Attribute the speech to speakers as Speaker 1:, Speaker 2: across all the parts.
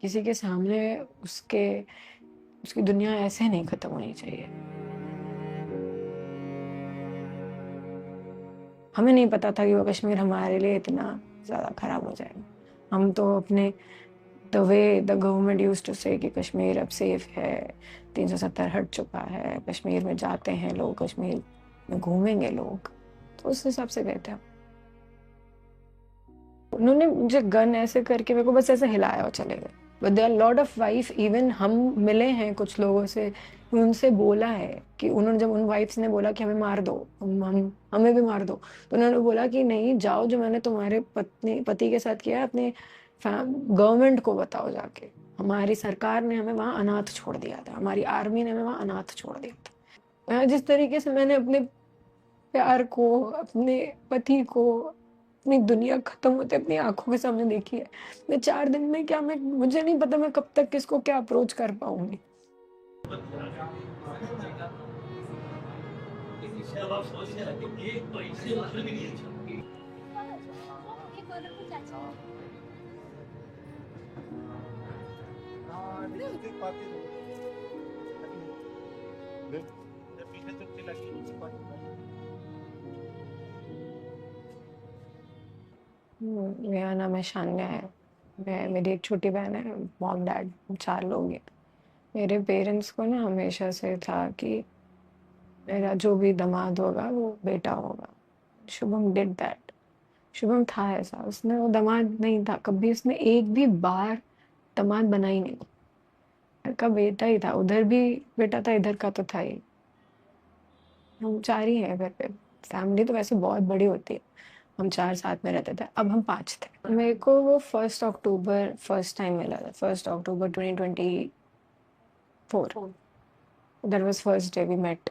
Speaker 1: किसी के सामने उसके उसकी दुनिया ऐसे नहीं खत्म होनी चाहिए। हमें नहीं पता था कि वो कश्मीर हमारे लिए इतना ज़्यादा खराब हो जाएगा। हम तो अपने the way the government used to say कि कश्मीर अब सेफ है, 370 हट चुका है, कश्मीर में जाते हैं लोग, कश्मीर में घूमेंगे लोग, तो उस हिसाब से गए थे हम। उन्होंने मुझे गन ऐसे करके मेरे को बस ऐसे हिलाया और चले गए। But there are lot of wife, even हम मिले हैं कुछ लोगों से, उनसे बोला है कि उन्होंने जब उन वाइफ्स ने बोला कि हमें मार दो, हम हमें भी मार दो, तो उन्होंने बोला कि नहीं जाओ, जो मैंने तुम्हारे पति के साथ किया है अपने गवर्नमेंट को बताओ जाके। हमारी सरकार ने हमें वहां अनाथ छोड़ दिया था, हमारी आर्मी ने हमें वहां अनाथ छोड़ दिया था। जिस तरीके से मैंने अपने प्यार को, अपने पति को, अपनी दुनिया खत्म होते अपनी आंखों के सामने देखी है, मैं 4 दिन में क्या, मैं मुझे नहीं पता मैं कब तक किसको क्या अप्रोच कर पाऊंगी। मेरा नाम है शान्या है। मेरी एक छोटी बहन है, मॉम डैड 4 लोग हैं। मेरे पेरेंट्स को ना हमेशा से था कि मेरा जो भी दामाद होगा वो बेटा होगा। Shubham did that. शुभम था ऐसा, उसने वो दामाद नहीं था, कभी उसने एक भी बार दामाद बना ही नहीं। घर का बेटा ही था, उधर भी बेटा था, इधर का तो था ही। हम 4 ही हैं घर पे। फैमिली तो वैसे बहुत बड़ी होती है। हम 4 साथ में रहते थे, अब हम 5 थे। मेरे को वो 1 अक्टूबर फर्स्ट टाइम मिला था, 1 अक्टूबर 2024। That was first day we met.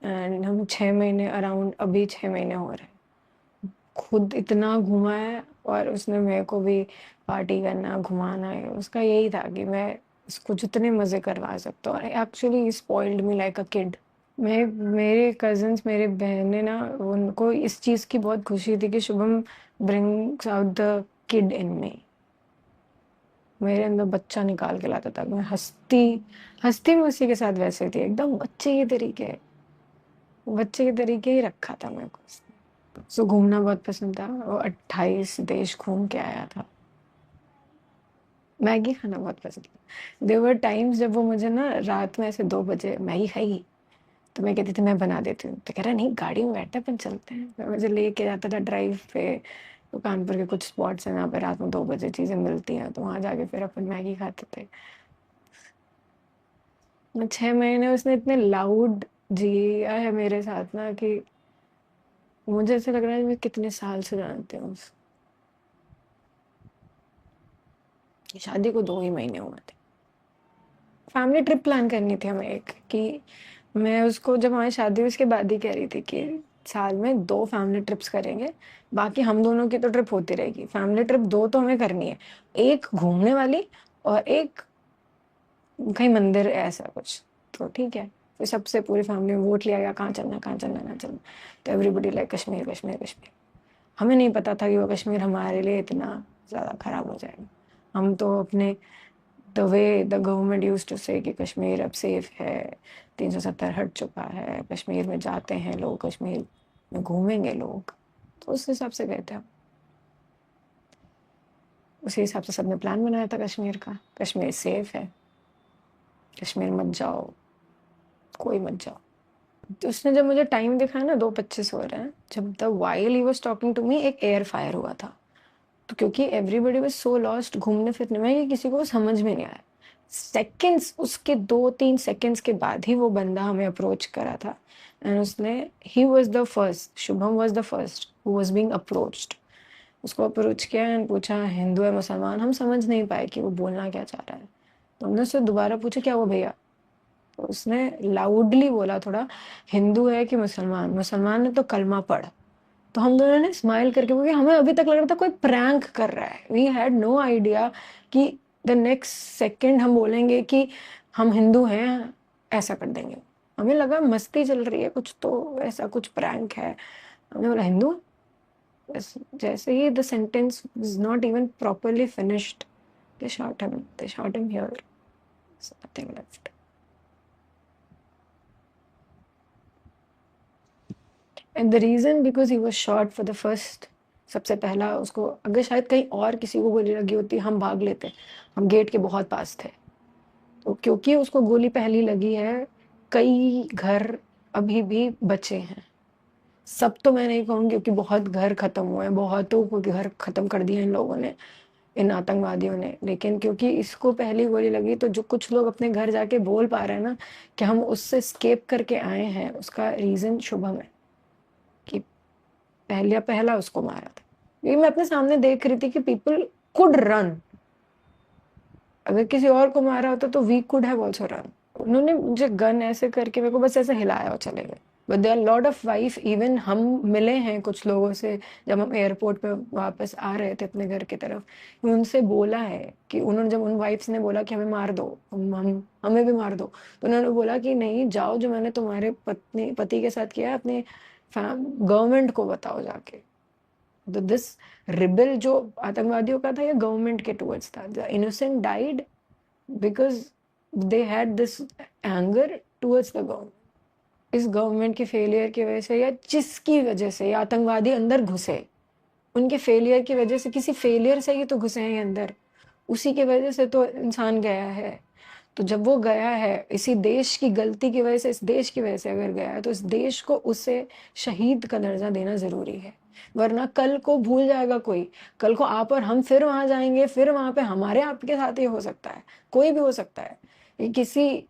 Speaker 1: And हम 6 महीने अराउंड, अभी 6 महीने हो रहे हैं। खुद इतना घुमा है और उसने मेरे को भी पार्टी करना, घुमाना है। उसका यही था कि मैं उसको जितने मज़े करवा सकता हूँ। और actually he spoiled me like a kid. मैं मेरे कज़िन्स, मेरे बहनें ना, उनको इस चीज़ की बहुत खुशी थी कि Shubham brings out the kid in me. मेरे अंदर बच्चा निकाल के लाता था। मैं हँसती हँसती भी उसी के साथ वैसे थी, एकदम बच्चे के तरीके ही रखा था मेरे को उसने। उसको घूमना बहुत पसंद था, वो 28 देश घूम के आया था। मैगी खाना बहुत पसंद था। देयर वर टाइम्स जब वो मुझे ना रात में ऐसे 2 बजे मैगी खाएगी, तो मैं कहती थी मैं बना देती हूँ, तो कह रहा नहीं गाड़ी में बैठते अपन चलते हैं। तो मुझे लेके जाता था ड्राइव पे। तो कानपुर के कुछ स्पॉट्स हैं जहाँ पे रात में 2 बजे चीज़ें मिलती हैं, तो वहाँ जाके फिर अपन मैगी खाते थे। मैं 6 महीने उसने इतने लाउड जिया है मेरे साथ ना कि मुझे ऐसा लग रहा है मैं कितने साल से जानती हूँ शादी को 2 ही महीने हुए थे। फैमिली ट्रिप प्लान करनी थी हमें एक, कि मैं उसको जब हमारी शादी हुई उसके बाद ही कह रही थी कि साल में 2 फैमिली ट्रिप्स करेंगे, बाकी हम दोनों की तो ट्रिप होती रहेगी। फैमिली ट्रिप 2 तो हमें करनी है, एक घूमने वाली और एक कहीं मंदिर ऐसा कुछ। तो ठीक है, फिर सबसे पूरी फैमिली में वोट लिया गया कहाँ चलना, कहाँ चलना, कहाँ चलना। तो एवरीबडी लाइक कश्मीर, कश्मीर, कश्मीर। हमें नहीं पता था कि वो कश्मीर हमारे लिए इतना ज़्यादा खराब हो जाएगा। हम तो अपने the way the government used to say कि कश्मीर अब सेफ है, 370 हट चुका है, कश्मीर में जाते हैं लोग, कश्मीर में घूमेंगे लोग, तो उस हिसाब से गए थे हम। उसी हिसाब से सबने प्लान बनाया था कश्मीर का। कश्मीर सेफ है, कश्मीर मत जाओ, कोई मत जाओ। तो उसने जब मुझे टाइम दिखाया ना, 2:25 हो रहे हैं, जब the while he was talking to me एक एयर फायर हुआ था। तो क्योंकि एवरीबॉडी वाज सो लॉस्ट घूमने फिरने में कि किसी को समझ में नहीं आया। सेकंड्स, उसके 2-3 सेकंड्स के बाद ही वो बंदा हमें अप्रोच करा था। एंड उसने, he was the first, Shubham was the first who was being approached. उसको अप्रोच किया एंड पूछा हिंदू है मुसलमान। हम समझ नहीं पाए कि वो बोलना क्या चाह रहा है, तो हमने उससे दोबारा पूछा क्या वो भैया। तो उसने लाउडली बोला थोड़ा, हिंदू है कि मुसलमान, मुसलमान ने तो कलमा पढ़। तो हम दोनों ने स्माइल करके, क्योंकि हमें अभी तक लग रहा था कोई प्रैंक कर रहा है। वी हैड नो आइडिया कि द नेक्स्ट सेकंड हम बोलेंगे कि हम हिंदू हैं, ऐसा कर देंगे। हमें लगा मस्ती चल रही है कुछ, तो ऐसा कुछ प्रैंक है। हमने बोला हिंदू। बस जैसे ही the sentence is not even properly finished They shot him here. So nothing left. And the reason because he was shot for the first, सबसे पहला उसको, अगर शायद कहीं और किसी को गोली लगी होती हम भाग लेते, हम गेट के बहुत पास थे, तो क्योंकि उसको गोली पहली लगी है, कई घर अभी भी बचे हैं। सब तो मैं नहीं कहूँगी क्योंकि बहुत घर खत्म हुए हैं, बहुतों को घर खत्म कर दिए इन लोगों ने, इन आतंकवादियों ने, लेकिन क्योंकि इसको पहली गोली लगी तो जो कुछ लोग अपने घर जाके बोल पा रहे हैं ना कि हम उससे स्केप करके आए हैं, उसका रीजन शुभम है कि पहला उसको मारा था। ये मैं अपने सामने देख रही थी कि पीपल कुड रन, अगर किसी और को मारा होता तो we could have also run. उन्होंने मुझे गन ऐसे करके मेरे को बस ऐसे हिलाया और चले गए। But there are lot of wife, even हम मिले हैं कुछ लोगों से जब हम एयरपोर्ट पे वापस आ रहे थे अपने घर की तरफ, उनसे बोला है कि उन्होंने, जब उन वाइफ्स ने बोला कि हमें मार दो, हमें भी मार दो, तो उन्होंने बोला कि नहीं जाओ, जो मैंने तुम्हारे पति के साथ किया है अपने गवर्नमेंट को बताओ जाके। तो दिस रिबेल जो आतंकवादियों का था ये गवर्नमेंट के टुवर्ड्स था। The innocent died because they had this anger towards the government. इस गवर्नमेंट की फेलियर की वजह से या जिसकी वजह से ये आतंकवादी अंदर घुसे, उनके फेलियर की वजह से, किसी फेलियर से ही तो घुसे हैं अंदर, उसी की वजह से तो इंसान गया है। तो जब वो गया है इसी देश की गलती की वजह से, इस देश की वजह से अगर गया है, तो इस देश को उसे शहीद का दर्जा देना जरूरी है, वरना कल को भूल जाएगा कोई, कल को आप और हम फिर वहां जाएंगे, फिर वहां पे हमारे आपके साथ ही हो सकता है, कोई भी हो सकता है, ये किसी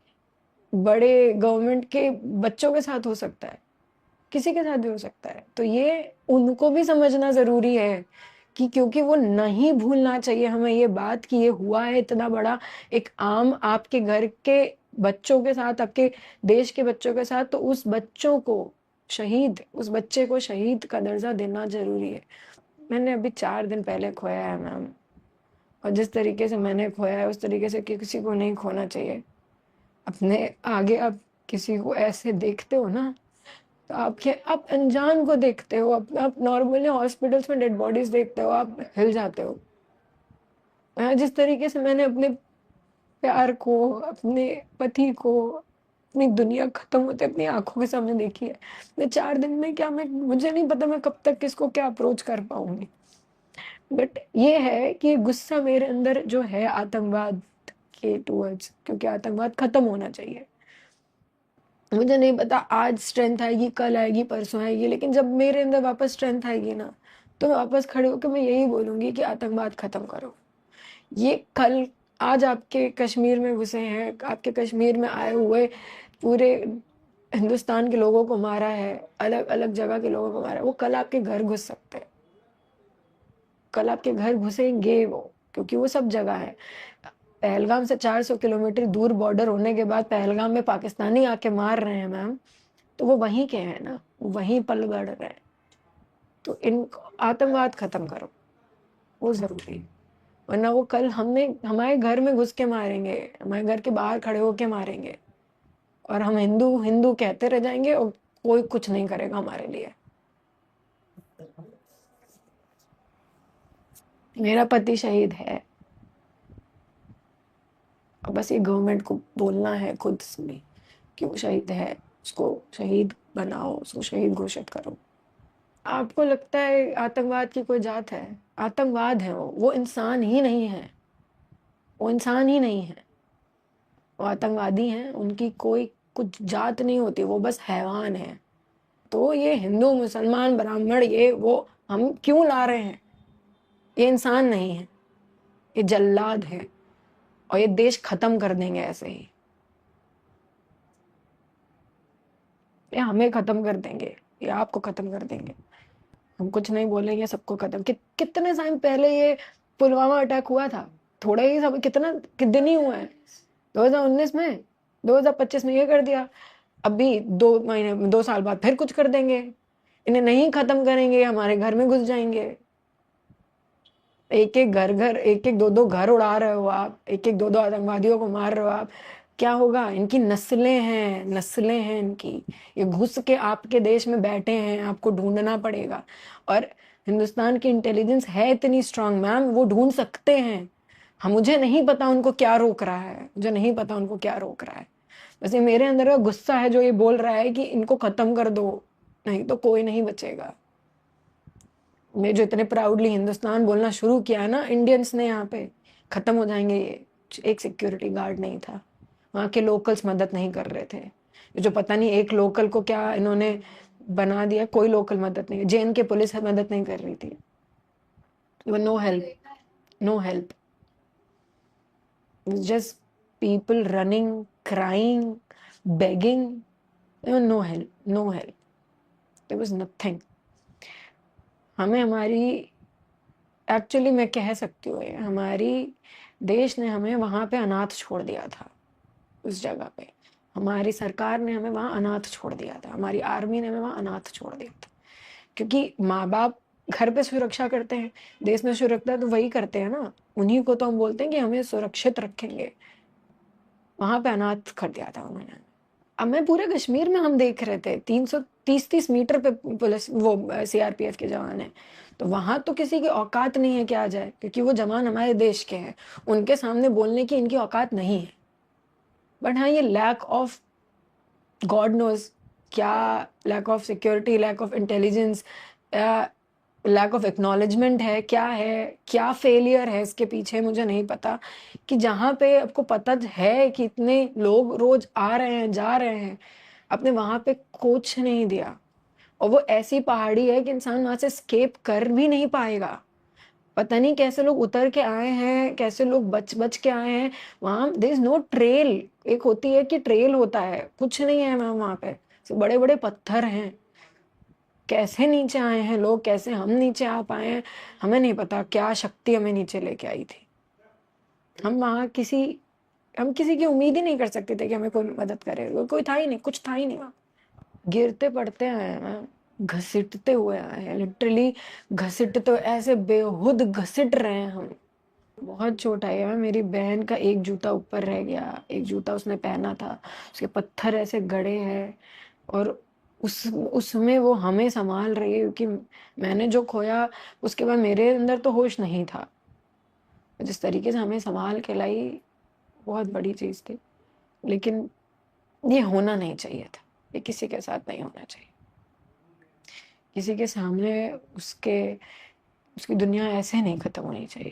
Speaker 1: बड़े गवर्नमेंट के बच्चों के साथ हो सकता है, किसी के साथ भी हो सकता है। तो ये उनको भी समझना जरूरी है कि क्योंकि वो नहीं भूलना चाहिए हमें ये बात कि ये हुआ है इतना बड़ा एक आम आपके घर के बच्चों के साथ, आपके देश के बच्चों के साथ, तो उस बच्चों को शहीद, उस बच्चे को शहीद का दर्जा देना जरूरी है। मैंने अभी 4 दिन पहले खोया है मैम, और जिस तरीके से मैंने खोया है उस तरीके से किसी को नहीं खोना चाहिए। अपने आगे आप किसी को ऐसे देखते हो ना, तो आप अनजान को देखते हो, आप नॉर्मली हॉस्पिटल्स में डेड बॉडीज देखते हो, आप हिल जाते हो। जिस तरीके से मैंने अपने प्यार को, अपने पति को, अपनी दुनिया खत्म होते अपनी आंखों के सामने देखी है, मैं 4 दिन में क्या, मैं, मुझे नहीं पता मैं कब तक किसको क्या अप्रोच कर पाऊंगी। बट ये है कि गुस्सा मेरे अंदर जो है आतंकवाद के टूवर्ड्स, क्योंकि आतंकवाद खत्म होना चाहिए। मुझे नहीं पता आज स्ट्रेंथ आएगी, कल आएगी, परसों आएगी, लेकिन जब मेरे अंदर वापस स्ट्रेंथ आएगी ना, तो मैं वापस खड़े होकर मैं यही बोलूंगी कि आतंकवाद खत्म करो। ये कल, आज आपके कश्मीर में घुसे हैं, आपके कश्मीर में आए हुए पूरे हिंदुस्तान के लोगों को मारा है, अलग अलग जगह के लोगों को मारा है, वो कल आपके घर घुस सकते हैं, कल आपके घर घुसेंगे वो, क्योंकि वो सब जगह है। पहलगाम से 400 किलोमीटर दूर बॉर्डर होने के बाद पहलगाम में पाकिस्तानी आके मार रहे हैं मैम, तो वो वहीं के हैं ना, वहीं पल बढ़ रहे हैं। तो इन आतंकवाद खत्म करो, वो जरूरी है, वरना वो कल हमें हमारे घर में घुस के मारेंगे, हमारे घर के बाहर खड़े होके मारेंगे, और हम हिंदू हिंदू कहते रह जाएंगे और कोई कुछ नहीं करेगा हमारे लिए। मेरा पति शहीद है, और बस ये गवर्नमेंट को बोलना है खुद से भी कि वो शहीद है, उसको शहीद बनाओ, उसको शहीद घोषित करो। आपको लगता है आतंकवाद की कोई जात है? आतंकवाद है वो इंसान ही नहीं है, वो इंसान ही नहीं है, वो आतंकवादी हैं, उनकी कोई कुछ जात नहीं होती, वो बस हैवान है। तो ये हिंदू मुसलमान ब्राह्मण ये वो हम क्यों ला रहे हैं? ये इंसान नहीं है, ये जल्लाद है, और ये देश खत्म कर देंगे ऐसे ही, ये हमें खत्म कर देंगे, ये आपको खत्म कर देंगे। हम कुछ नहीं बोलेंगे, सबको खत्म। कितने टाइम पहले ये पुलवामा अटैक हुआ था, थोड़ा ही सब, कितना दिन ही हुआ है, 2019 में, 2025 में ये कर दिया, अभी 2 महीने 2 साल बाद फिर कुछ कर देंगे। इन्हें नहीं खत्म करेंगे, हमारे घर में घुस जाएंगे। एक एक घर एक एक दो घर उड़ा रहे हो आप, एक एक दो आतंकवादियों को मार रहे हो आप, क्या होगा? इनकी नस्लें हैं इनकी, ये घुस के आपके देश में बैठे हैं, आपको ढूंढना पड़ेगा। और हिंदुस्तान की इंटेलिजेंस है इतनी स्ट्रांग मैम, वो ढूंढ सकते हैं। हाँ, मुझे नहीं पता उनको क्या रोक रहा है, मुझे नहीं पता उनको क्या रोक रहा है। बस ये मेरे अंदर का गुस्सा है जो ये बोल रहा है कि इनको खत्म कर दो, नहीं तो कोई नहीं बचेगा। मैं जो इतने प्राउडली हिंदुस्तान बोलना शुरू किया है ना इंडियंस ने, यहाँ पे खत्म हो जाएंगे ये। एक सिक्योरिटी गार्ड नहीं था, वहाँ के लोकल्स मदद नहीं कर रहे थे। ये जो पता नहीं एक लोकल को क्या इन्होंने बना दिया, कोई लोकल मदद नहीं, जेएन के पुलिस मदद नहीं कर रही थी। No help, no help, just people running, crying, begging. There was no help, no help. There was nothing. हमें हमारी, एक्चुअली मैं कह सकती हूँ ये, हमारी देश ने हमें वहाँ पे अनाथ छोड़ दिया था। उस जगह पे हमारी सरकार ने हमें वहाँ अनाथ छोड़ दिया था, हमारी आर्मी ने हमें वहाँ अनाथ छोड़ दिया था। क्योंकि माँ बाप घर पे सुरक्षा करते हैं, देश में सुरक्षा तो वही करते हैं ना, उन्हीं को तो हम बोलते हैं कि हमें सुरक्षित रखेंगे। वहाँ पे अनाथ कर दिया था उन्होंने। अब मैं पूरे कश्मीर में हम देख रहे थे 330 मीटर पे पुलिस वो सीआरपीएफ के जवान हैं, तो वहां तो किसी की औकात नहीं है कि आ जाए, क्योंकि वो जवान हमारे देश के हैं, उनके सामने बोलने की इनकी औकात नहीं है। बट हाँ, ये लैक ऑफ, गॉड नोज क्या, lack of security, lack of intelligence, lack of acknowledgement है, क्या फेलियर है इसके पीछे, मुझे नहीं पता। कि जहाँ पे आपको पता है कि इतने लोग रोज आ रहे हैं जा रहे हैं, आपने वहां पे कुछ नहीं दिया। और वो ऐसी पहाड़ी है कि इंसान वहां से स्केप कर भी नहीं पाएगा। पता नहीं कैसे लोग उतर के आए हैं, कैसे लोग बच बच के आए हैं। वहां देयर इज नो ट्रेल। एक होती है कि ट्रेल होता है, कुछ नहीं है वहां पे, बड़े बड़े पत्थर हैं। कैसे नीचे आए हैं लोग, कैसे हम नीचे आ पाए हैं, हमें नहीं पता क्या शक्ति हमें नीचे लेके आई थी। हम वहां हम किसी की उम्मीद ही नहीं कर सकते थे कि हमें कोई मदद करे, कोई था ही नहीं, कुछ था ही नहीं वहां। गिरते पड़ते आए हैं, घसीटते हुए आए हैं, लिटरली घसीटते, तो ऐसे बेहुद घसीट रहे हैं हम। बहुत चोट आई है, मेरी बहन का एक जूता ऊपर रह गया, एक जूता उसने पहना था, उसके पत्थर ऐसे गड़े हैं। और उसमें वो हमें संभाल रही है, क्योंकि मैंने जो खोया उसके बाद मेरे अंदर तो होश नहीं था। जिस तरीके से हमें संभाल के लाई, बहुत बड़ी चीज थी। लेकिन ये होना नहीं चाहिए था, ये किसी के साथ नहीं होना चाहिए। किसी के सामने उसके उसकी दुनिया ऐसे नहीं खत्म होनी चाहिए।